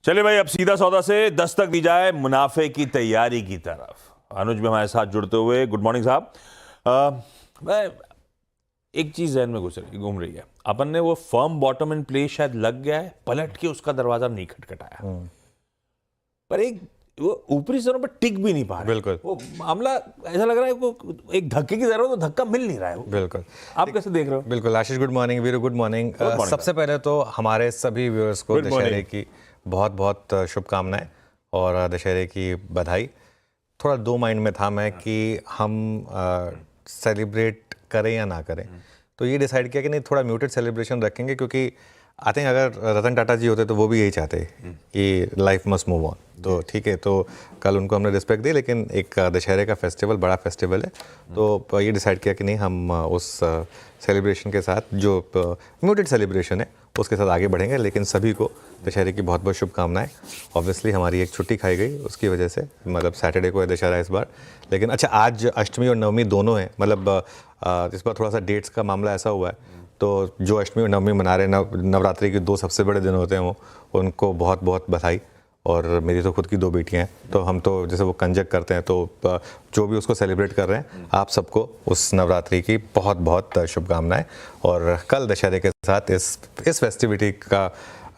चलिए भाई, अब सीधा सौदा से दस्तक दी जाए मुनाफे की तैयारी की तरफ। अनुज भी हमारे साथ जुड़ते हुए। गुड मॉर्निंग साहब। मैं एक चीज जहन में घूम रही है। अपन ने वो फर्म बॉटम इन प्लेस शायद लग गया है, पलट के उसका दरवाजा नहीं खटखटाया, पर एक वो ऊपरी स्तरों पर टिक भी नहीं पा रहा। बिल्कुल, वो मामला ऐसा लग रहा है वो एक धक्के की जरूरत, तो धक्का मिल नहीं रहा है। बिल्कुल। आप कैसे देख रहे हो? बिल्कुल Ashish, good morning. Veeru, good morning. सबसे पहले तो हमारे सभी व्यूअर्स को Good morning. दशहरे की बहुत बहुत शुभकामनाएं और दशहरे की बधाई। थोड़ा दो माइंड में था मैं कि हम सेलिब्रेट करें या ना करें, तो ये डिसाइड किया कि नहीं, थोड़ा म्यूटेड सेलिब्रेशन रखेंगे, क्योंकि आई थिंक अगर रतन टाटा जी होते तो वो भी यही चाहते कि लाइफ मस्ट मूव ऑन। तो ठीक है, तो कल उनको हमने रिस्पेक्ट दी, लेकिन एक दशहरे का फेस्टिवल बड़ा फेस्टिवल है, तो ये डिसाइड किया कि नहीं, हम उस सेलिब्रेशन के साथ जो म्यूटेड सेलिब्रेशन है उसके साथ आगे बढ़ेंगे। लेकिन सभी को दशहरे की बहुत बहुत शुभकामनाएं। ऑब्वियसली हमारी एक छुट्टी खाई गई उसकी वजह से, मतलब सैटरडे को है दशहरा इस बार, लेकिन अच्छा आज अष्टमी और नवमी दोनों हैं। मतलब इस बार थोड़ा सा डेट्स का मामला ऐसा हुआ है, तो जो अष्टमी और नवमी मना रहे हैं, नवरात्रि के दो सबसे बड़े दिन होते हैं, वो उनको बहुत बहुत बधाई। और मेरी तो खुद की दो बेटियां हैं, तो हम तो जैसे वो कंजक करते हैं, तो जो भी उसको सेलिब्रेट कर रहे हैं, आप सबको उस नवरात्रि की बहुत बहुत शुभकामनाएं। और कल दशहरे के साथ इस फेस्टिविटी का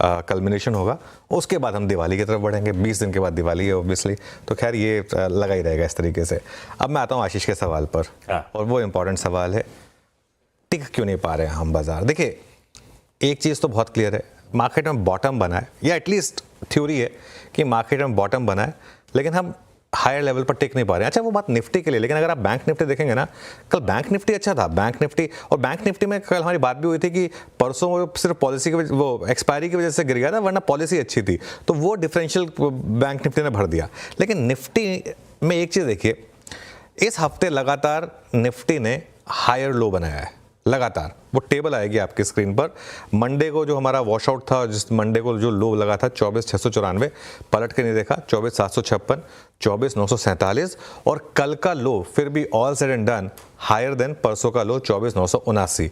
कल्मिनेशन होगा। उसके बाद हम दिवाली की तरफ बढ़ेंगे। 20 दिन के बाद दिवाली है ऑब्वियसली, तो खैर ये लगा ही रहेगा इस तरीके से। अब मैं आता हूँ आशीष के सवाल पर, और वो इम्पोर्टेंट सवाल है, टिक क्यों नहीं पा रहे हैं हम बाजार? देखिए, एक चीज़ तो बहुत क्लियर है, मार्केट में बॉटम बना है, या एटलीस्ट थ्योरी है कि मार्केट में बॉटम बना है, लेकिन हम हायर लेवल पर टिक नहीं पा रहे हैं। अच्छा, वो बात निफ्टी के लिए, लेकिन अगर आप बैंक निफ्टी देखेंगे ना, कल बैंक निफ्टी अच्छा था। बैंक निफ्टी, और बैंक निफ्टी में कल हमारी बात भी हुई थी कि परसों वो सिर्फ पॉलिसी की वजह, वो एक्सपायरी की वजह से गिर गया था, वरना पॉलिसी अच्छी थी, तो वो डिफरेंशियल बैंक निफ्टी ने भर दिया। लेकिन निफ्टी में एक चीज़ देखिए, इस हफ्ते लगातार निफ्टी ने हायर लो बनाया है, लगातार। वो टेबल आएगी आपकी स्क्रीन पर। मंडे को जो हमारा वॉश आउट था, जिस मंडे को जो लो लगा था 24,694, पलट के नहीं देखा, 24,756, 24,947, और कल का लो फिर भी all said and done higher than परसों का लो 24,979।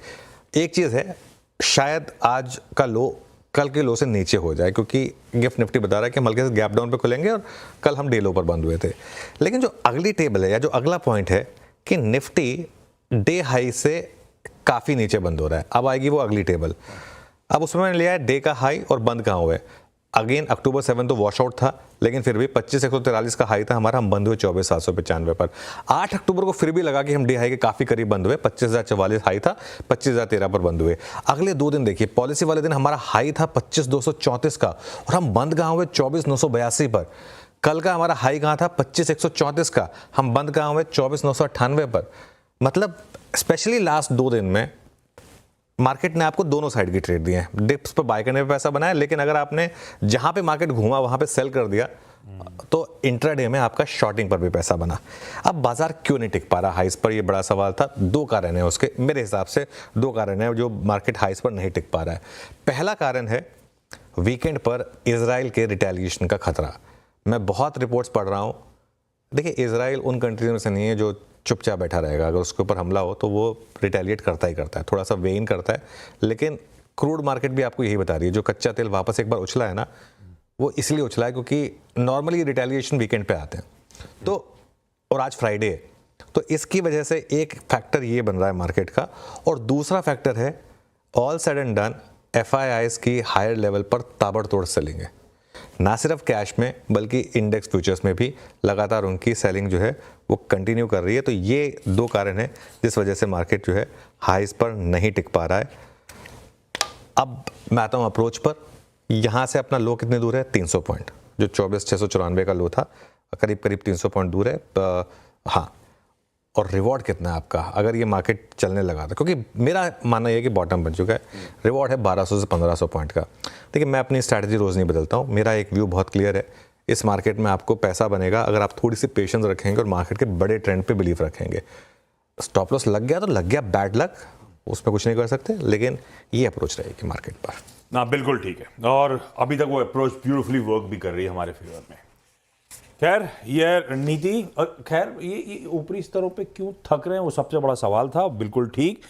एक चीज़ है, शायद आज का लो कल के लो से नीचे हो जाए, क्योंकि गिफ्ट निफ्टी बता रहा है कि हम हल्के से गैप डाउन पे खुलेंगे, और कल हम डे लो पर बंद हुए थे। लेकिन जो अगली टेबल है, या जो अगला पॉइंट है कि निफ्टी डे हाई से काफ़ी नीचे बंद हो रहा है, अब आएगी वो अगली टेबल। अब उसमें मैंने लिया है डे का हाई और बंद कहाँ हुए। अगेन October 7 तो वॉश आउट था, लेकिन फिर भी 25,143 का हाई था हमारा, हम बंद हुए 24,795 पर। 8 अक्टूबर को फिर भी लगा कि हम डे हाई के काफ़ी करीब बंद हुए, 25,044 हाई था, 25,013 पर बंद हुए। अगले दो दिन देखिए, पॉलिसी वाले दिन हमारा हाई था 25,234 का, और हम बंद कहाँ हुए 24,982 पर। कल का हमारा हाई कहाँ था 25,134 का, हम बंद कहाँ हुए 24,998 पर। मतलब स्पेशली लास्ट दो दिन में मार्केट ने आपको दोनों साइड की ट्रेड दी है। डिप्स पर बाय करने पे पैसा बनाया, लेकिन अगर आपने जहां पे मार्केट घूमा वहां पे सेल कर दिया, तो इंट्राडे में आपका शॉर्टिंग पर भी पैसा बना। अब बाजार क्यों नहीं टिक पा रहा हाइस पर, ये बड़ा सवाल था। दो कारण है उसके, मेरे हिसाब से दो कारण है जो मार्केट हाइस पर नहीं टिक पा रहा है। पहला कारण है वीकेंड पर इजराइल के रिटेलिएशन का खतरा। मैं बहुत रिपोर्ट्स पढ़ रहा हूँ। देखिए, इजराइल उन कंट्रीज में से नहीं है जो चुपचाप बैठा रहेगा। अगर उसके ऊपर हमला हो तो वो रिटेलिएट करता ही करता है, थोड़ा सा वेइन करता है। लेकिन क्रूड मार्केट भी आपको यही बता रही है, जो कच्चा तेल वापस एक बार उछला है ना, वो इसलिए उछला है क्योंकि नॉर्मली रिटेलिएशन वीकेंड पे आते हैं। तो और आज फ्राइडे है, तो इसकी वजह से एक फैक्टर ये बन रहा है मार्केट का। और दूसरा फैक्टर है all said and done FIIs की हायर लेवल पर ताबड़तोड़ सेलिंग है, ना सिर्फ कैश में बल्कि इंडेक्स फ्यूचर्स में भी लगातार उनकी सेलिंग जो है वो कंटिन्यू कर रही है। तो ये दो कारण है जिस वजह से मार्केट जो है हाइस पर नहीं टिक पा रहा है। अब मैं आता हूँ अप्रोच पर। यहाँ से अपना लो कितने दूर है? 300 पॉइंट, जो 24,694 का लो था, करीब करीब 300 पॉइंट दूर है। हाँ, और रिवॉर्ड कितना है आपका अगर ये मार्केट चलने लगा था? क्योंकि मेरा मानना ये है कि बॉटम बन चुका है। रिवॉर्ड है 1200 से 1500 पॉइंट का। देखिए, मैं अपनी स्ट्रैटेजी रोज़ नहीं बदलता हूँ, मेरा एक व्यू बहुत क्लियर है। इस मार्केट में आपको पैसा बनेगा अगर आप थोड़ी सी पेशेंस रखेंगे और मार्केट के बड़े ट्रेंड पे बिलीव रखेंगे। स्टॉप लॉस लग गया तो लग गया, बैड लक, उसमें कुछ नहीं कर सकते, लेकिन ये अप्रोच रहेगी मार्केट पर। ना, बिल्कुल ठीक है, और अभी तक वो अप्रोच ब्यूटीफुली वर्क भी कर रही है हमारे फेवर में। खैर, ये रणनीति, और खैर ये ऊपरी स्तरों पे क्यों थक रहे हैं वो सबसे बड़ा सवाल था। बिल्कुल ठीक,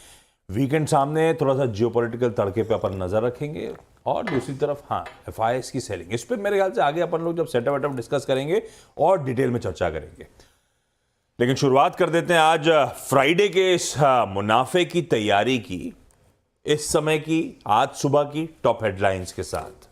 वीकेंड सामने, थोड़ा सा जियोपॉलिटिकल तड़के पे अपन नजर रखेंगे। और दूसरी तरफ हाँ FIS की सेलिंग, इस पर मेरे ख्याल से आगे अपन लोग जब सेटअप वेटअप डिस्कस करेंगे और डिटेल में चर्चा करेंगे। लेकिन शुरुआत कर देते हैं आज फ्राइडे के इस मुनाफे की तैयारी की, इस समय की, आज सुबह की टॉप हेडलाइंस के साथ।